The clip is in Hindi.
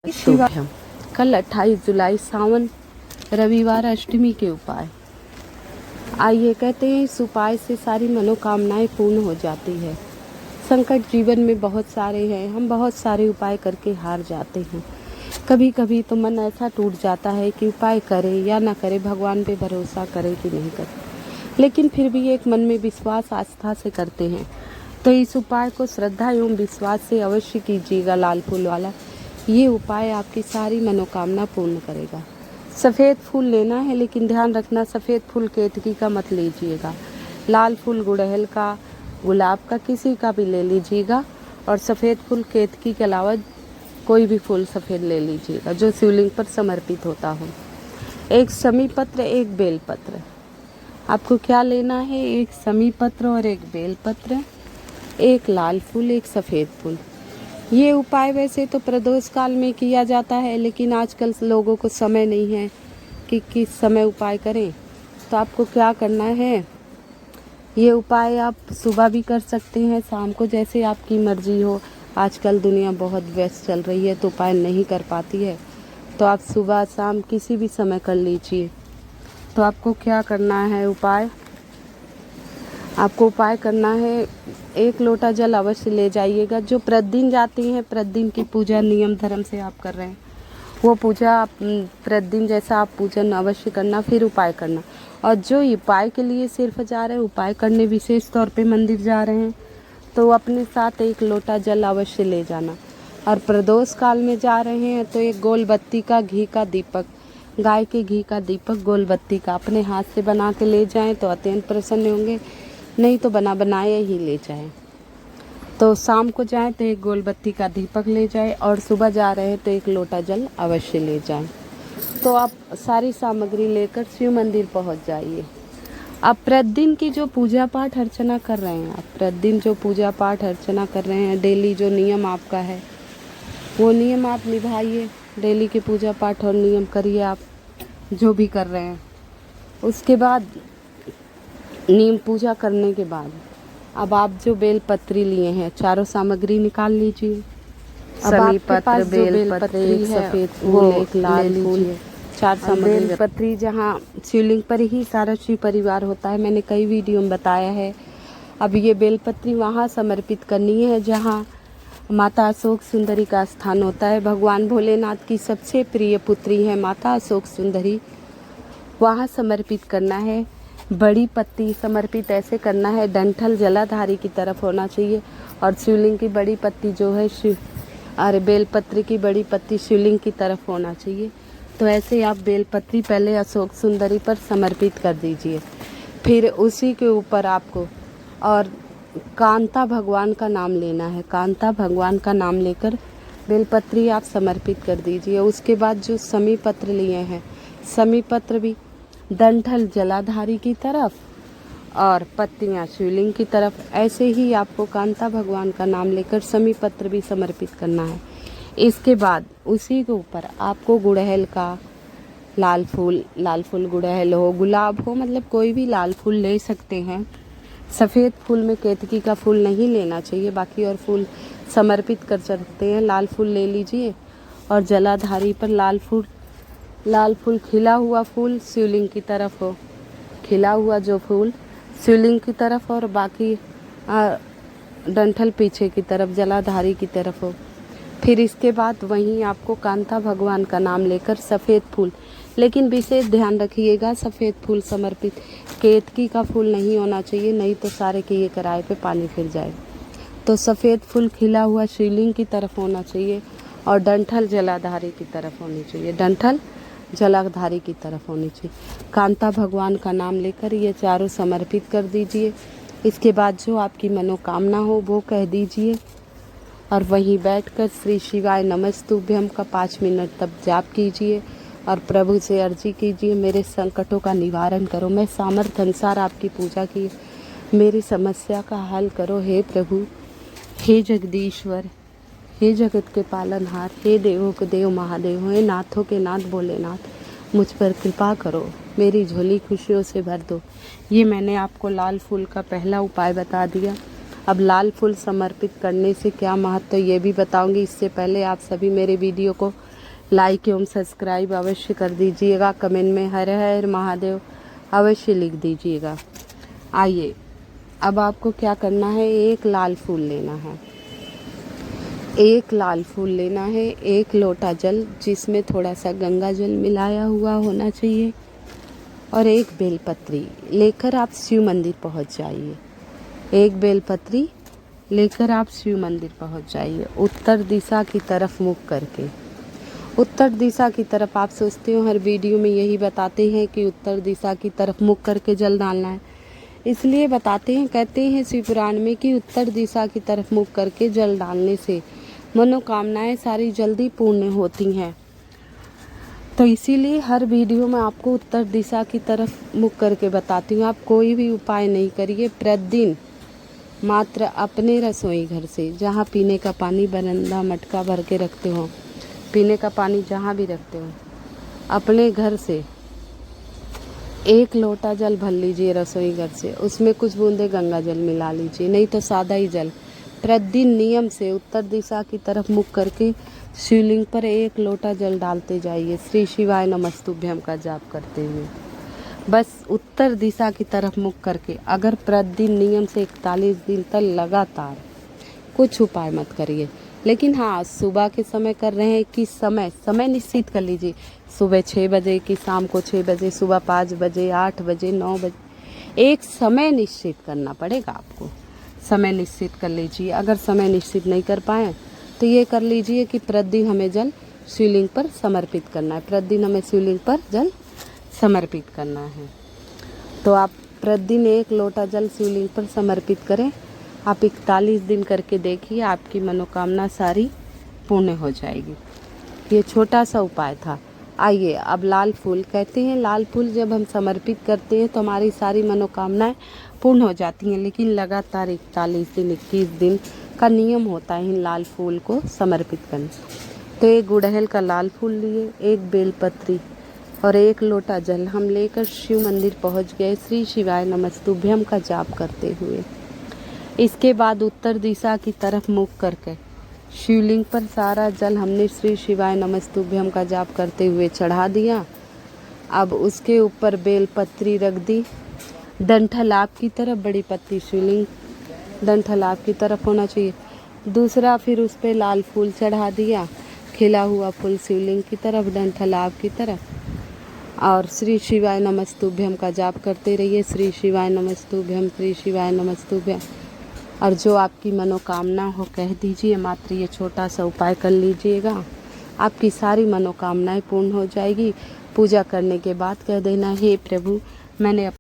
शिवाय कल 28 जुलाई सावन रविवार अष्टमी के उपाय। आइए, कहते हैं इस उपाय से सारी मनोकामनाएं पूर्ण हो जाती है। संकट जीवन में बहुत सारे हैं, हम बहुत सारे उपाय करके हार जाते हैं। कभी कभी तो मन ऐसा टूट जाता है कि उपाय करे या ना करे, भगवान पे भरोसा करे कि नहीं करे, लेकिन फिर भी एक मन में विश्वास आस्था से करते हैं। तो इस उपाय को श्रद्धा एवं विश्वास से अवश्य कीजिएगा। लाल फूल वाला ये उपाय आपकी सारी मनोकामना पूर्ण करेगा। सफ़ेद फूल लेना है, लेकिन ध्यान रखना सफ़ेद फूल केतकी का मत लीजिएगा। लाल फूल गुड़हल का, गुलाब का, किसी का भी ले लीजिएगा। और सफ़ेद फूल केतकी के अलावा कोई भी फूल सफ़ेद ले लीजिएगा जो शिवलिंग पर समर्पित होता हो। एक समी पत्र, एक बेल पत्र। आपको क्या लेना है? एक समी पत्र और एक बेल पत्र, एक लाल फूल, एक सफ़ेद फूल। ये उपाय वैसे तो प्रदोष काल में किया जाता है, लेकिन आजकल लोगों को समय नहीं है कि किस समय उपाय करें। तो आपको क्या करना है, ये उपाय आप सुबह भी कर सकते हैं, शाम को, जैसे आपकी मर्जी हो। आजकल दुनिया बहुत व्यस्त चल रही है तो उपाय नहीं कर पाती है, तो आप सुबह शाम किसी भी समय कर लीजिए। तो आपको क्या करना है उपाय, आपको उपाय करना है, एक लोटा जल अवश्य ले जाइएगा। जो प्रतिदिन जाती हैं, प्रतिदिन की पूजा नियम धर्म से आप कर रहे हैं, वो पूजा आप प्रतिदिन जैसा आप पूजन अवश्य करना, फिर उपाय करना। और जो उपाय के लिए सिर्फ जा रहे हैं, उपाय करने विशेष तौर पे मंदिर जा रहे हैं, तो अपने साथ एक लोटा जल अवश्य ले जाना। और प्रदोष काल में जा रहे हैं तो एक गोल बत्ती का घी का दीपक, गाय के घी का दीपक गोल बत्ती का अपने हाथ से बना के ले जाएं तो अत्यंत प्रसन्न होंगे। नहीं तो बनाए ही ले जाएं। तो शाम को जाएं तो एक गोल बत्ती का दीपक ले जाएं, और सुबह जा रहे हैं तो एक लोटा जल अवश्य ले जाएं। तो आप सारी सामग्री लेकर शिव मंदिर पहुंच जाइए। आप प्रतिदिन की जो पूजा पाठ अर्चना कर रहे हैं, आप प्रतिदिन जो पूजा पाठ अर्चना कर रहे हैं, डेली जो नियम आपका है वो नियम आप निभाइए। डेली की पूजा पाठ और नियम करिए आप जो भी कर रहे हैं। उसके बाद नीम पूजा करने के बाद अब आप जो बेल पत्री लिए हैं, चारों सामग्री निकाल लीजिए। अब आपके पास जो बेल पत्री है, सफ़ेद फूल, एक लाल फूल, 4 सामग्री। बेल पत्री जहाँ शिवलिंग पर ही सारा शिव परिवार होता है, मैंने कई वीडियो में बताया है। अब ये बेल पत्री वहाँ समर्पित करनी है जहाँ माता अशोक सुंदरी का स्थान होता है। भगवान भोलेनाथ की सबसे प्रिय पुत्री है माता अशोक सुंदरी, वहाँ समर्पित करना है। बड़ी पत्ती समर्पित ऐसे करना है, डंठल जलाधारी की तरफ होना चाहिए। और शिवलिंग की बड़ी पत्ती जो है बेलपत्री की बड़ी पत्ती शिवलिंग की तरफ होना चाहिए। तो ऐसे आप बेलपत्री पहले अशोक सुंदरी पर समर्पित कर दीजिए। फिर उसी के ऊपर आपको और कांता भगवान का नाम लेना है। कांता भगवान का नाम लेकर बेलपत्री आप समर्पित कर दीजिए। उसके बाद जो समी पत्र लिए हैं, समी पत्र भी डंठल जलाधारी की तरफ और पत्तियां शिवलिंग की तरफ, ऐसे ही आपको कांता भगवान का नाम लेकर समी पत्र भी समर्पित करना है। इसके बाद उसी के ऊपर आपको गुड़हल का लाल फूल गुड़हल हो, गुलाब हो, मतलब कोई भी लाल फूल ले सकते हैं। सफ़ेद फूल में केतकी का फूल नहीं लेना चाहिए, बाकी और फूल समर्पित कर सकते हैं। लाल फूल ले लीजिए और जलाधारी पर लाल फूल खिला हुआ फूल शिवलिंग की तरफ हो, खिला हुआ जो फूल शिवलिंग की तरफ, और बाकी डंठल पीछे की तरफ जलाधारी की तरफ हो। फिर इसके बाद वहीं आपको कांता भगवान का नाम लेकर सफ़ेद फूल, लेकिन विशेष ध्यान रखिएगा सफ़ेद फूल समर्पित केतकी का फूल नहीं होना चाहिए, नहीं तो सारे के ये कराए पे पानी फिर जाए। तो सफ़ेद फूल खिला हुआ शिवलिंग की तरफ होना चाहिए और डंठल जलाधारी की तरफ होनी चाहिए, डंठल जलाधारी की तरफ होनी चाहिए। कांता भगवान का नाम लेकर ये चारों समर्पित कर दीजिए। इसके बाद जो आपकी मनोकामना हो वो कह दीजिए, और वहीं बैठकर श्री शिवाय नमस्तुभ्यम का 5 मिनट तब जाप कीजिए और प्रभु से अर्जी कीजिए, मेरे संकटों का निवारण करो। मैं सामर्थ्य अनुसार आपकी पूजा की, मेरी समस्या का हल करो हे प्रभु, हे जगदीश्वर, हे जगत के पालनहार, हे देवों के देव महादेव, हे नाथों के नाथ भोलेनाथ, मुझ पर कृपा करो, मेरी झोली खुशियों से भर दो। ये मैंने आपको लाल फूल का पहला उपाय बता दिया। अब लाल फूल समर्पित करने से क्या महत्व ये भी बताऊंगी। इससे पहले आप सभी मेरे वीडियो को लाइक एवं सब्सक्राइब अवश्य कर दीजिएगा। कमेंट में हर हर महादेव अवश्य लिख दीजिएगा। आइए, अब आपको क्या करना है, एक लाल फूल लेना है। एक लाल फूल लेना है, एक लोटा जल जिसमें थोड़ा सा गंगा जल मिलाया हुआ होना चाहिए, और एक बेलपत्री लेकर आप शिव मंदिर पहुंच जाइए। एक बेलपत्री लेकर आप शिव मंदिर पहुंच जाइए, उत्तर दिशा की तरफ मुख करके। उत्तर दिशा की तरफ आप सोचते हो हर वीडियो में यही बताते हैं कि उत्तर दिशा की तरफ मुख करके जल डालना है, इसलिए बताते हैं, कहते हैं शिव पुराण में कि उत्तर दिशा की तरफ मुख करके जल डालने से मनोकामनाएं सारी जल्दी पूर्ण होती हैं। तो इसीलिए हर वीडियो में आपको उत्तर दिशा की तरफ मुख करके बताती हूँ। आप कोई भी उपाय नहीं करिए, प्रतिदिन मात्र अपने रसोई घर से, जहाँ पीने का पानी बरंदा मटका भर के रखते हो, पीने का पानी जहाँ भी रखते हो, अपने घर से एक लोटा जल भर लीजिए रसोई घर से, उसमें कुछ बूंदे गंगा जल मिला लीजिए, नहीं तो सादा ही जल। प्रतिदिन नियम से उत्तर दिशा की तरफ मुख करके शिवलिंग पर एक लोटा जल डालते जाइए, श्री शिवाय नमस्तुभ्यम का जाप करते हुए। बस उत्तर दिशा की तरफ मुख करके अगर प्रतिदिन नियम से 41 दिन तक लगातार, कुछ उपाय मत करिए, लेकिन हाँ, सुबह के समय कर रहे हैं कि समय निश्चित कर लीजिए, सुबह 6 बजे कि शाम को 6 बजे, सुबह 5 बजे, 8 बजे, 9 बजे, एक समय निश्चित करना पड़ेगा आपको। समय निश्चित कर लीजिए। अगर समय निश्चित नहीं कर पाए तो ये कर लीजिए कि प्रतिदिन हमें जल शिवलिंग पर समर्पित करना है, प्रतिदिन हमें शिवलिंग पर जल समर्पित करना है। तो आप प्रतिदिन एक लोटा जल शिवलिंग पर समर्पित करें। आप 41 दिन करके देखिए, आपकी मनोकामना सारी पूर्ण हो जाएगी। ये छोटा सा उपाय था। आइए, अब लाल फूल, कहते हैं लाल फूल जब हम समर्पित करते हैं तो हमारी सारी मनोकामनाएं पूर्ण हो जाती हैं, लेकिन लगातार 41 दिन 21 दिन का नियम होता है इन लाल फूल को समर्पित करने। तो एक गुड़हल का लाल फूल लिए, एक बेलपत्री और एक लोटा जल हम लेकर शिव मंदिर पहुंच गए, श्री शिवाय नमस्तुभ्यम का जाप करते हुए। इसके बाद उत्तर दिशा की तरफ मुख करके शिवलिंग पर सारा जल हमने श्री शिवाय नमस्तुभ्यम का जाप करते हुए चढ़ा दिया। अब उसके ऊपर बेलपत्री रख दी, डंठल आपकी तरफ, बड़ी पत्ती शिवलिंग डंठल आपकी तरफ होना चाहिए। दूसरा फिर उस पे लाल फूल चढ़ा दिया, खिला हुआ फूल शिवलिंग की तरफ, डंठल आपकी तरफ, और श्री शिवाय नमस्तुभ्यम का जाप करते रहिए, श्री शिवाय नमस्तुभ्यम, श्री शिवाय नमस्तुभ्यम। और जो आपकी मनोकामना हो कह दीजिए, मात्र ये छोटा सा उपाय कर लीजिएगा, आपकी सारी मनोकामनाएं पूर्ण हो जाएगी। पूजा करने के बाद कह देना, हे प्रभु, मैंने